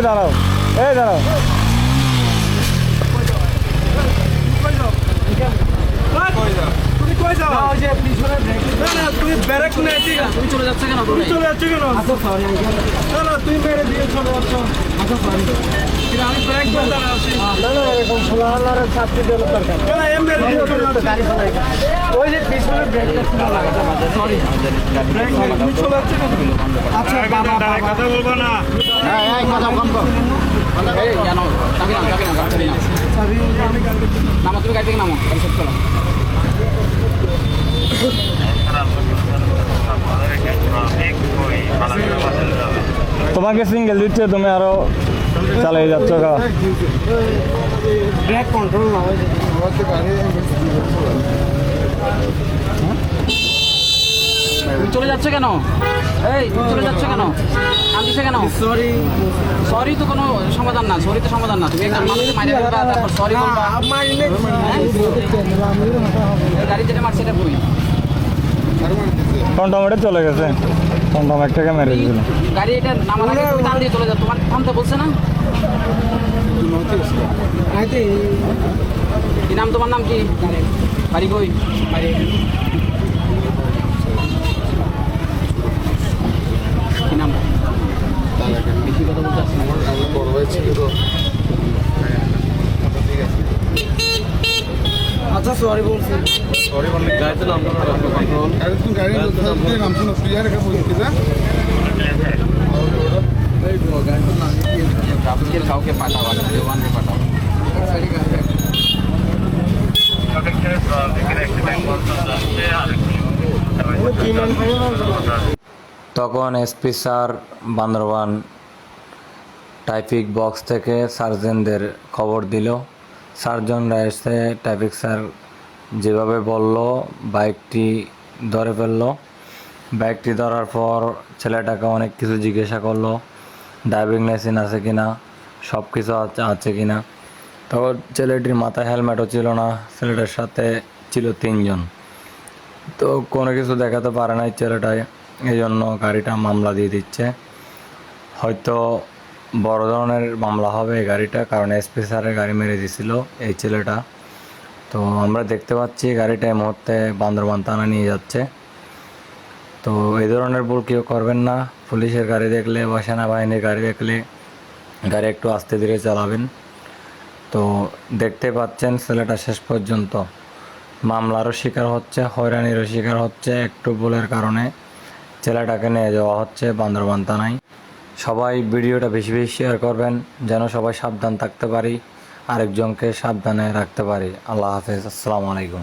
দাঁড়াও, এই দাঁড়াও। তুমি ব্রেক নেই, ঠিক আছে? তুমি চলে যাচ্ছ কেন? তুমি চলে যাচ্ছ কেন? আচ্ছা সরি আঙ্কেল। না না, তুমি মেরে দিয়ে চলে যাচ্ছ। আচ্ছা সরি। কিন্তু আমি ব্রেক করে দাঁড়া আছি। না না, এরকম ফলালার ছাত্রী দেওয়ার দরকার। না এম মেরে দিয়ে চলে যাচ্ছ। গাড়ি চালাই। ওই যে পিছনে ব্রেকটা ছিল লাগাতে পারবে। সরি। ব্রেক নেই, তুমি চলে যাচ্ছ কেন? আচ্ছা বাবা, কথা বলবো না। হ্যাঁ এই কথা কম কর। এই জানো চাবি নাও, চাবি নাও, চাবি নাও। চাবি আমি গাড়ি নামো, তুমি গাড়ি থেকে নামো, গাড়ি সেট করো। তোমাকে সিঙ্গেল দিচ্ছে, তুমি আরো চালিয়ে যাচ্ছ গা। ব্রেক কন্ট্রোল না হয়। তুমি চলে যাচ্ছ কেন? এই তুমি চলে যাচ্ছ কেন? কাঁদিছে কেন? সরি। সরি তো কোনো সমাধান না, সরি তো সমাধান না। তুমি একটা মানুষকে মাইরে ফেলবা, তারপর সরি বলবা। এই গাড়ি যেটা মারছে এটা কই? টমটমেটে চলে গেছে, টমটম একটাকে মেরে দিয়েছিল। গাড়ি এটা নামার আগে তুমি টান দিয়ে চলে যাও, তোমার থামতে বলছে না? কি নাম, তোমার নাম কি? বাড়ি কই? কি নাম? বেশি কথা বলতে আসছে না। আচ্ছা সরি বলছি। গাড়িতে নামতে পারো কন্ট্রোল। গাড়ি নামছো না তুই আর একা বলছিস না কাউকে পাঠাও, ওয়ানকে পাঠাও। তখন SP sir Bandarban traffic box থেকে সার্জেনদের খবর দিল। সার্জনরা এসে ট্রাফিক স্যার যেভাবে বলল বাইকটি ধরে ফেললো। বাইকটি ধরার পর ছেলেটাকে অনেক কিছু জিজ্ঞাসা করলো, ড্রাইভিং লাইসেন্স আছে কিনা, সব কিছু আছে কিনা। তখন ছেলেটির মাথায় হেলমেটও ছিল না, ছেলেটার সাথে ছিল 3 জন। তো কোনো কিছু দেখাতে পারে নাই ছেলেটায়, এই জন্য গাড়িটা মামলা দিয়ে দিচ্ছে। হয়তো বড় ধরনের মামলা হবে এই গাড়িটা, কারণ এসপি স্যারের গাড়ি মেরে দিয়েছিল এই ছেলেটা। তো আমরা দেখতে পাচ্ছি গাড়িটা এই মুহূর্তে বান্দরবান থানা নিয়ে যাচ্ছে। তো এই ধরনের ভুল কেউ করবেন না। পুলিশের গাড়ি দেখলে বা সেনাবাহিনীর গাড়ি দেখলে গাড়ি একটু আস্তে ধীরে চালাবেন। তো দেখতে পাচ্ছেন ছেলেটা শেষ পর্যন্ত মামলারও শিকার হচ্ছে, হয়রানিরও শিকার হচ্ছে। একটু ভুলের কারণে ছেলেটাকে নিয়ে যাওয়া হচ্ছে বান্দরবান থানায়। সবাই ভিডিওটা বেশি বেশি শেয়ার করবেন, যেন সবাই সাবধান থাকতে পারি, আরেকজনকে সাবধানে রাখতে পারি। আল্লাহ হাফেজ, আসসালামু আলাইকুম।